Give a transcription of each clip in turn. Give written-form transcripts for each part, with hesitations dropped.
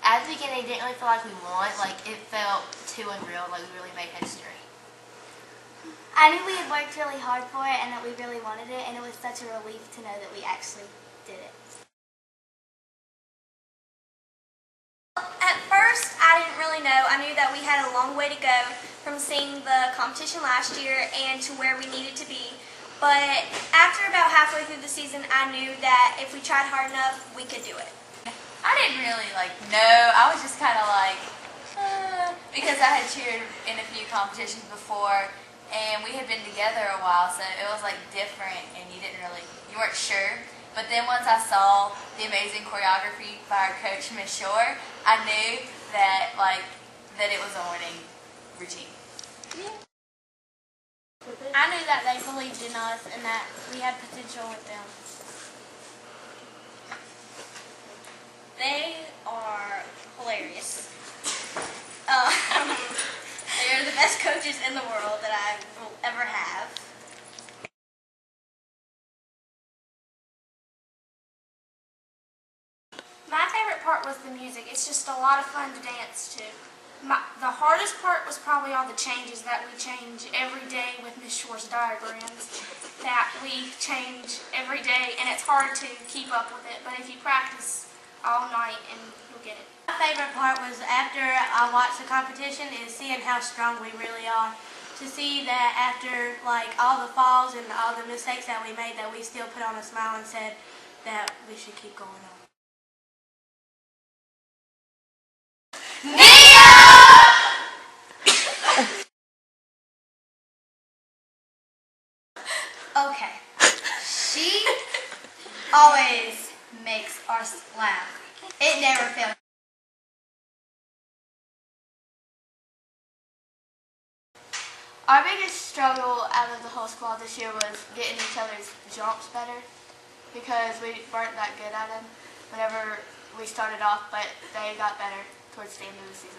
At the beginning, it didn't really feel like we won. Like, it felt too unreal, like we really made history. I knew we had worked really hard for it and that we really wanted it, and it was such a relief to know that we actually did it. At first, I didn't really know. I knew that we had a long way to go from seeing the competition last year and to where we needed to be. But after about halfway through the season, I knew that if we tried hard enough, we could do it. I didn't really know. I was just kind of because I had cheered in a few competitions before, and we had been together a while, so it was different, and you weren't sure. But then once I saw the amazing choreography by our coach, Miss Shore, I knew that that it was a winning routine. Yeah. I knew that they believed in us and that we had potential with them. They are hilarious. They're the best coaches in the world that I will ever have. My favorite part was the music. It's just a lot of fun to dance to. The hardest part was probably all the changes that we change every day with Miss Shore's diagrams. That we change every day, and it's hard to keep up with it, but if you practice all night and you'll get it. My favorite part was after I watched the competition is seeing how strong we really are. To see that after all the falls and all the mistakes that we made, that we still put on a smile and said that we should keep going on. Okay, she always makes us laugh. It never fails. Our biggest struggle out of the whole squad this year was getting each other's jumps better, because we weren't that good at them whenever we started off, but they got better towards the end of the season.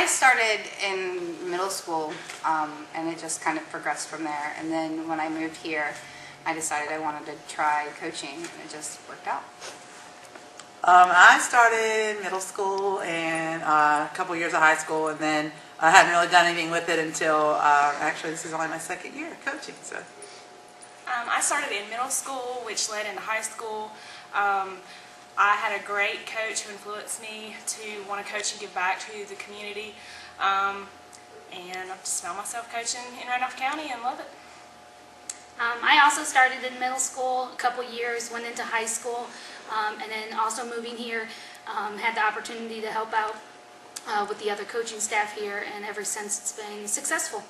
started in middle school, and it just kind of progressed from there. And then when I moved here, I decided I wanted to try coaching, and it just worked out. I started in middle school and a couple years of high school, and then I hadn't really done anything with it until actually this is only my second year of coaching. So I started in middle school, which led into high school. I had a great coach who influenced me to want to coach and give back to the community, and I just found myself coaching in Randolph County and love it. I also started in middle school, a couple years, went into high school, and then also moving here, had the opportunity to help out with the other coaching staff here, and ever since it's been successful.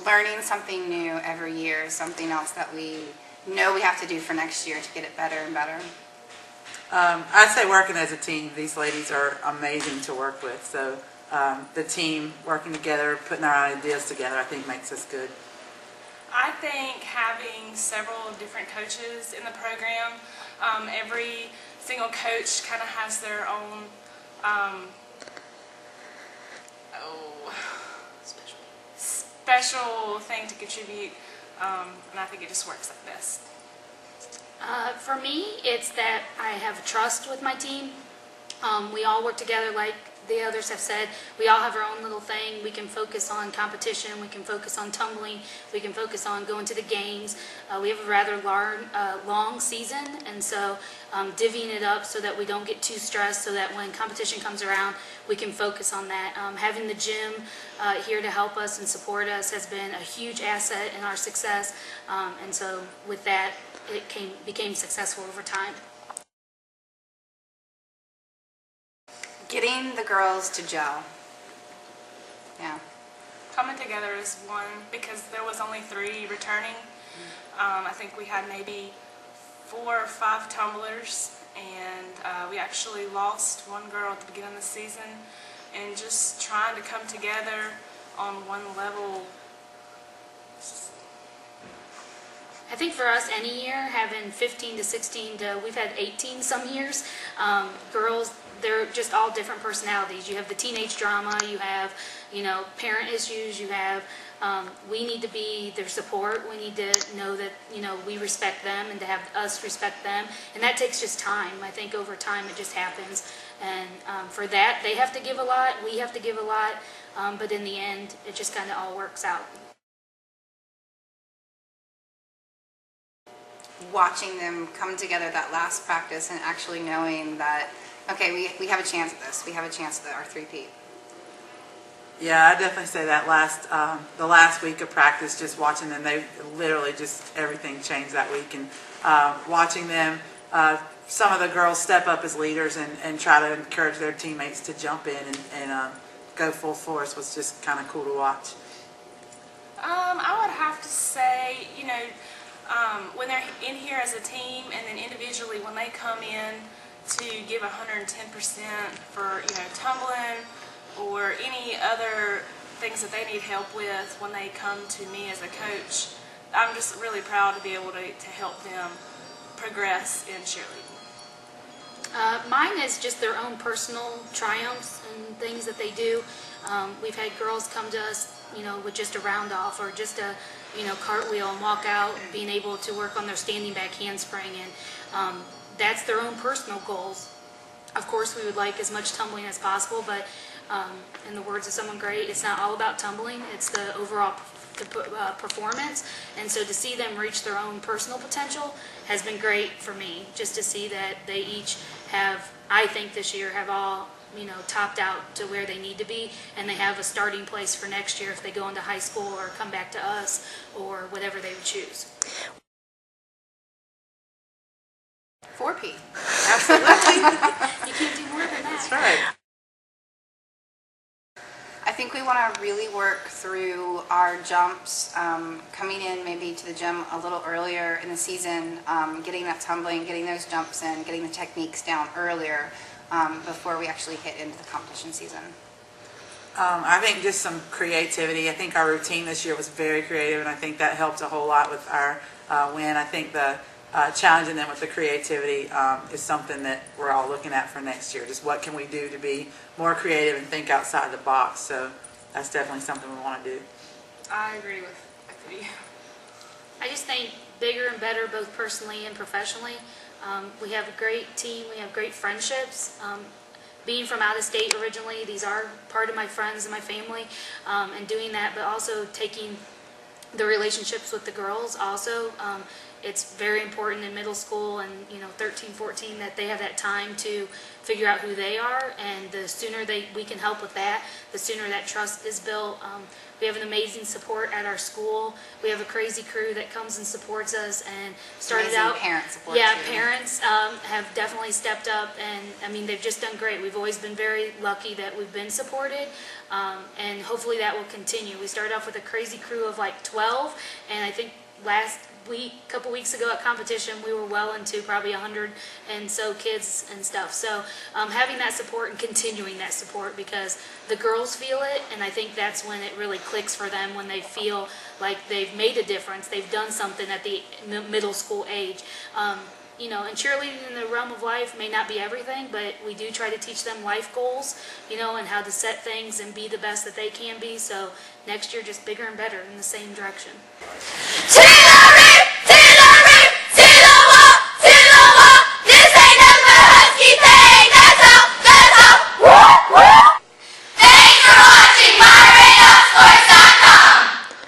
Learning something new every year, something else that we know we have to do for next year to get it better and better. I'd say working as a team. These ladies are amazing to work with. So the team working together, putting our ideas together, I think makes us good. I think having several different coaches in the program, every single coach kind of has their own special thing to contribute, and I think it just works like best. For me, it's that I have trust with my team. We all work together like the others have said. We all have our own little thing. We can focus on competition. We can focus on tumbling. We can focus on going to the games. We have a rather long season, and so divvying it up so that we don't get too stressed, so that when competition comes around, we can focus on that. Having the gym here to help us and support us has been a huge asset in our success, and so with that, it became successful over time. Getting the girls to gel. Yeah. Coming together as one, because there was only 3 returning. I think we had maybe 4 or 5 tumblers, and we actually lost one girl at the beginning of the season, and just trying to come together on one level. I think for us, any year, having 15 to 16 to, we've had 18 some years, girls, they're just all different personalities. You have the teenage drama, you have, parent issues, you have, we need to be their support. We need to know that, we respect them and to have us respect them. And that takes just time. I think over time it just happens. And for that, they have to give a lot, we have to give a lot, but in the end, it just kind of all works out. Watching them come together that last practice and actually knowing that, okay, we have a chance at this. We have a chance at our 3-peat. Yeah, I definitely say that the last week of practice, just watching them, they literally just everything changed that week. And watching them, some of the girls step up as leaders and try to encourage their teammates to jump in and go full force was just kind of cool to watch. I would have to say, when they're in here as a team and then individually when they come in to give 110% for, tumbling or any other things that they need help with when they come to me as a coach, I'm just really proud to be able to help them progress in cheerleading. Mine is just their own personal triumphs and things that they do. We've had girls come to us, with just a round off or just a, cartwheel and walk out and being able to work on their standing back handspring, and that's their own personal goals. Of course, we would like as much tumbling as possible, but in the words of someone great, it's not all about tumbling, it's the overall performance. And so to see them reach their own personal potential has been great for me, just to see that they each have, I think this year, have all topped out to where they need to be, and they have a starting place for next year if they go into high school or come back to us or whatever they would choose. 4-peat. Absolutely. You can't do more than that. That's right. I think we want to really work through our jumps, coming in maybe to the gym a little earlier in the season, getting that tumbling, getting those jumps in, getting the techniques down earlier before we actually hit into the competition season. I think just some creativity. I think our routine this year was very creative, and I think that helped a whole lot with our win. I think the challenging them with the creativity is something that we're all looking at for next year. Just what can we do to be more creative and think outside the box. So that's definitely something we want to do. I agree with you. I just think bigger and better, both personally and professionally. We have a great team. We have great friendships. Being from out of state originally, these are part of my friends and my family, and doing that, but also taking the relationships with the girls also. It's very important in middle school and 13, 14 that they have that time to figure out who they are, and the sooner we can help with that, the sooner that trust is built. We have an amazing support at our school. We have a crazy crew that comes and supports us and started Amazing out. parent support Yeah, too. parents have definitely stepped up, and I mean they've just done great. We've always been very lucky that we've been supported, and hopefully that will continue. We started off with a crazy crew of like 12, and I think couple weeks ago at competition, we were well into probably 100 and so kids and stuff. So having that support and continuing that support, because the girls feel it, and I think that's when it really clicks for them, when they feel like they've made a difference, they've done something at the middle school age. And cheerleading in the realm of life may not be everything, but we do try to teach them life goals, and how to set things and be the best that they can be. So next year, just bigger and better in the same direction.